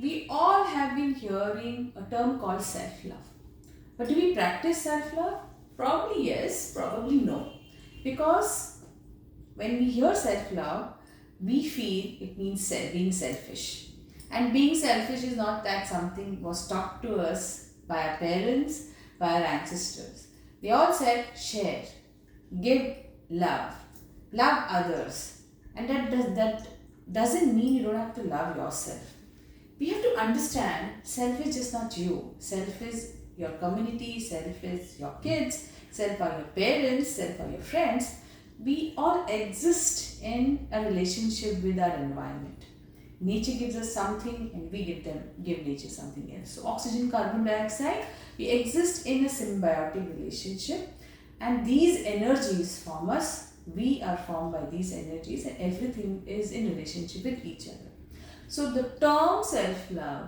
We all have been hearing a term called self-love. But do we practice self-love? Probably yes, probably no. Because when we hear self-love, we feel it means being selfish. And being selfish is not that something was taught to us by our parents, by our ancestors. They all said share, give love, love others. And that doesn't mean you don't have to love yourself. We have to understand self is just not you. Self is your community, self is your kids, self are your parents, self are your friends. We all exist in a relationship with our environment. Nature gives us something and we give nature something else. So oxygen, carbon dioxide, we exist in a symbiotic relationship, and these energies form us. We are formed by these energies, and everything is in relationship with each other. So the term self-love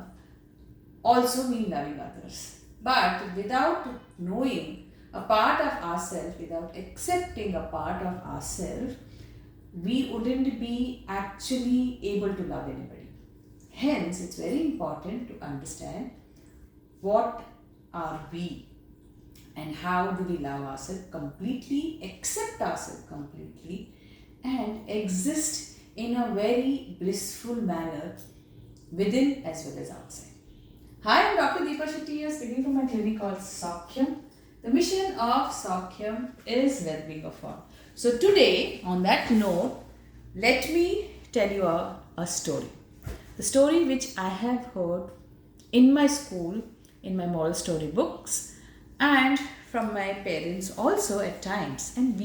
also means loving others. But without knowing a part of ourselves, without accepting a part of ourselves, we wouldn't be actually able to love anybody. Hence, it's very important to understand what are we and how do we love ourselves completely, accept ourselves completely, and exist in a very blissful manner within as well as outside. Hi, I'm Dr. Deepa Shetty here, speaking from my clinic called Saukhyam. The mission of Saukhyam is well-being of all. So today, on that note, let me tell you a story. The story which I have heard in my school, in my moral story books, and from my parents also at times. And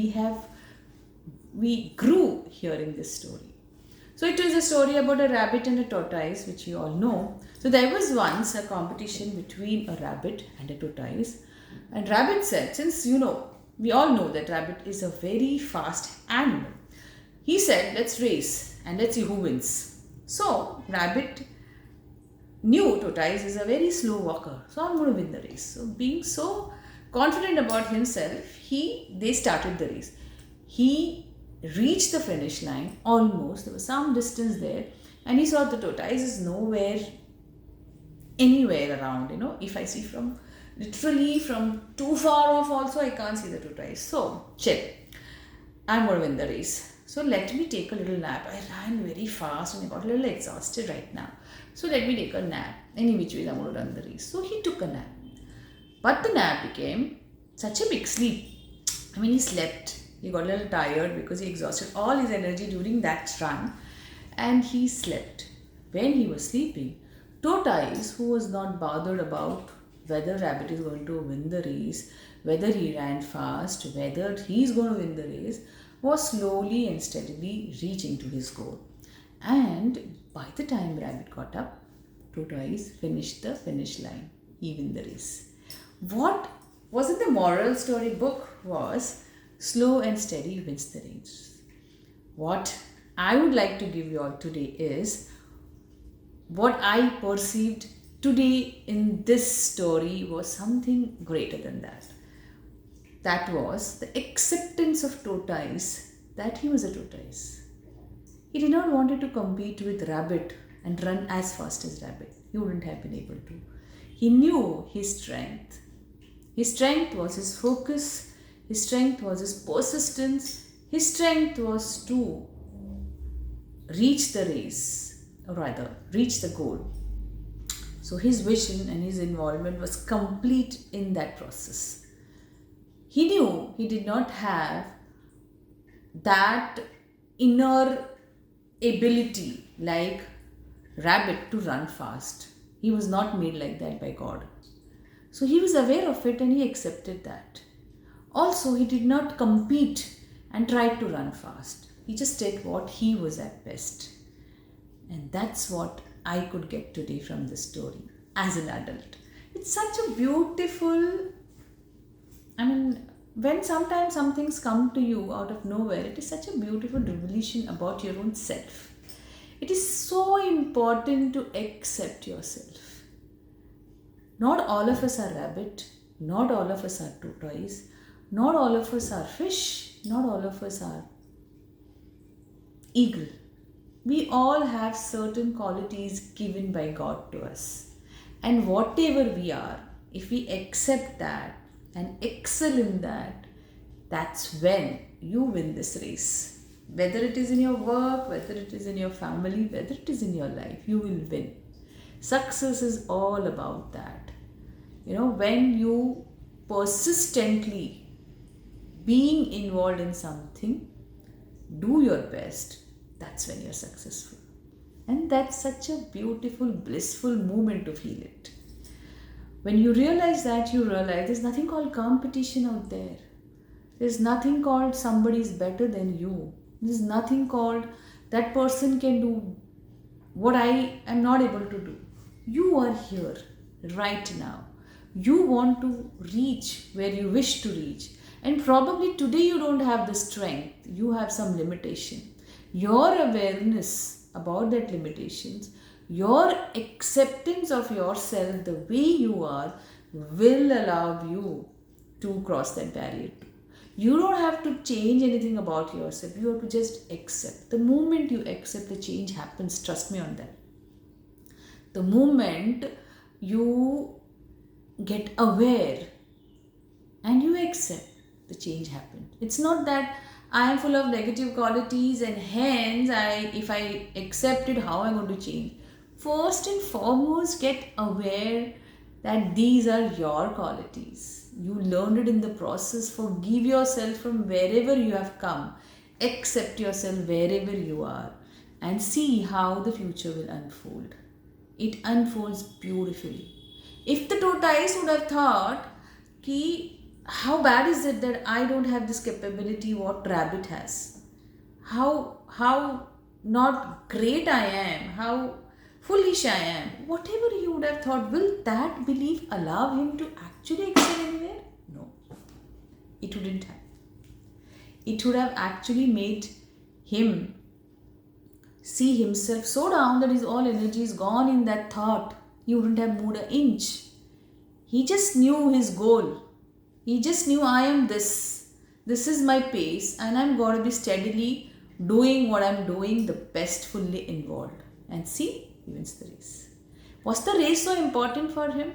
we grew hearing this story. So it was a story about a rabbit and a tortoise, which you all know. So there was once a competition between a rabbit and a tortoise. And rabbit said, since we all know that rabbit is a very fast animal. He said, let's race and let's see who wins. So rabbit knew tortoise is a very slow walker. So I'm going to win the race. So being so confident about himself, they started the race. He reached the finish line almost. There was some distance there. And he saw the tortoise is anywhere around. If I see literally from too far off also, I can't see the tortoise. So, check. I'm going to win the race. So, let me take a little nap. I ran very fast and I got a little exhausted right now. So, let me take a nap. Any which way I'm going to run the race. So, he took a nap. But the nap became such a big sleep. He slept. He got a little tired because he exhausted all his energy during that run. And he slept. When he was sleeping, tortoise, who was not bothered about whether rabbit is going to win the race, whether he ran fast, whether he is going to win the race, was slowly and steadily reaching to his goal. And by the time rabbit got up, tortoise finished the finish line. He won the race. What was in the moral story book was slow and steady wins the race. What I would like to give you all today is what I perceived today in this story was something greater than that. That was the acceptance of tortoise that he was a tortoise. He did not want to compete with rabbit and run as fast as rabbit. He wouldn't have been able to. He knew his strength. His strength was his focus. His strength was his persistence. His strength was to reach the race, or rather, reach the goal. So his vision and his involvement was complete in that process. He knew he did not have that inner ability like rabbit to run fast. He was not made like that by God. So he was aware of it and he accepted that. Also, he did not compete and try to run fast. He just did what he was at best. And that's what I could get today from this story as an adult. It's such a beautiful, when sometimes some things come to you out of nowhere, it is such a beautiful revelation about your own self. It is so important to accept yourself. Not all of us are rabbit, not all of us are tortoise, not all of us are fish, not all of us are eagle. We all have certain qualities given by God to us. And whatever we are, if we accept that and excel in that, that's when you win this race. Whether it is in your work, whether it is in your family, whether it is in your life, you will win. Success is all about that. When you persistently being involved in something, do your best, that's when you're successful. And that's such a beautiful, blissful moment to feel it. When you realize that, you realize there's nothing called competition out there. There's nothing called somebody is better than you. There's nothing called that person can do what I am not able to do. You are here right now. You want to reach where you wish to reach. And probably today you don't have the strength. You have some limitation. Your awareness about that limitations, your acceptance of yourself the way you are will allow you to cross that barrier too. You don't have to change anything about yourself. You have to just accept. The moment you accept, the change happens. Trust me on that. The moment you get aware and you accept, the change happens. It's not that I am full of negative qualities and hence if I accept it, how am I going to change? First and foremost, get aware that these are your qualities. You learned it in the process. Forgive yourself from wherever you have come. Accept yourself wherever you are and see how the future will unfold. It unfolds beautifully. If the tortoise would have thought, how bad is it that I don't have this capability what rabbit has? How not great I am, how foolish I am. Whatever he would have thought, will that belief allow him to actually excel anywhere? No. It wouldn't have. It would have actually made him see himself so down that his all energy is gone in that thought. He wouldn't have moved an inch. He just knew his goal. He just knew I am this. This is my pace and I'm going to be steadily doing what I'm doing the best, fully involved. And see, he wins the race. Was the race so important for him?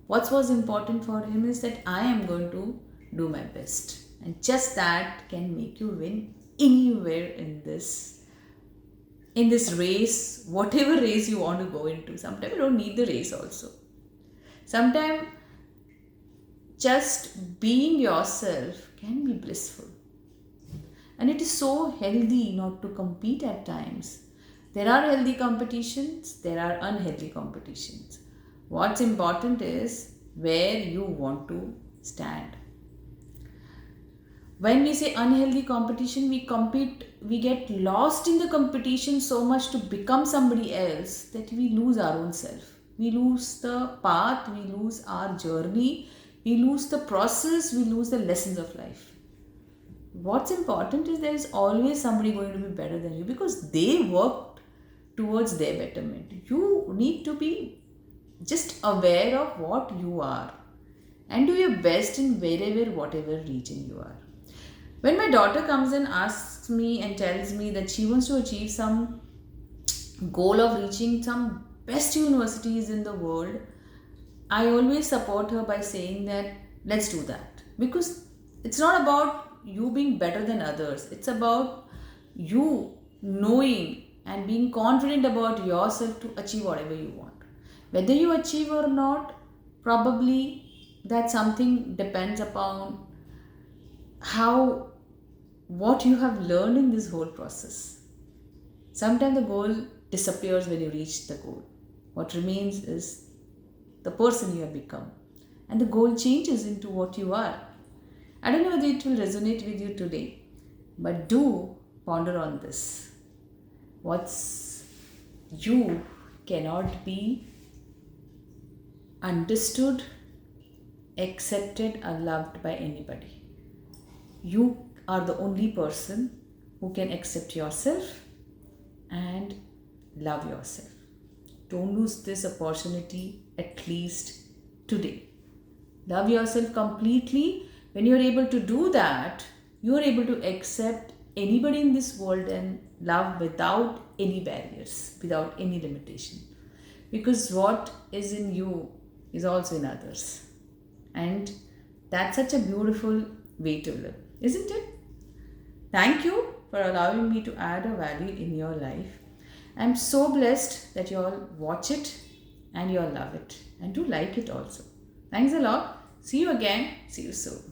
What was important for him is that I am going to do my best. And just that can make you win anywhere in this race, whatever race you want to go into. Sometimes you don't need the race also. Sometimes just being yourself can be blissful. And it is so healthy not to compete at times. There are healthy competitions, there are unhealthy competitions. What's important is where you want to stand. When we say unhealthy competition, we get lost in the competition so much to become somebody else that we lose our own self. We lose the path, we lose our journey, we lose the process, we lose the lessons of life. What's important is there is always somebody going to be better than you because they worked towards their betterment. You need to be just aware of what you are and do your best in whatever region you are. When my daughter comes and asks me and tells me that she wants to achieve some goal of reaching some best universities in the world, I always support her by saying that let's do that. Because it's not about you being better than others. It's about you knowing and being confident about yourself to achieve whatever you want. Whether you achieve or not, probably that something depends upon what you have learned in this whole process. Sometimes the goal disappears when you reach the goal. What remains is the person you have become. And the goal changes into what you are. I don't know whether it will resonate with you today, but do ponder on this. You cannot be understood, accepted, or loved by anybody. You are the only person who can accept yourself and love yourself. Don't lose this opportunity, at least today. Love yourself completely. When you're able to do that, you're able to accept anybody in this world and love without any barriers, without any limitation. Because what is in you is also in others. And that's such a beautiful way to live, isn't it? Thank you for allowing me to add a value in your life. I'm so blessed that you all watch it and you all love it and do like it also. Thanks a lot. See you again. See you soon.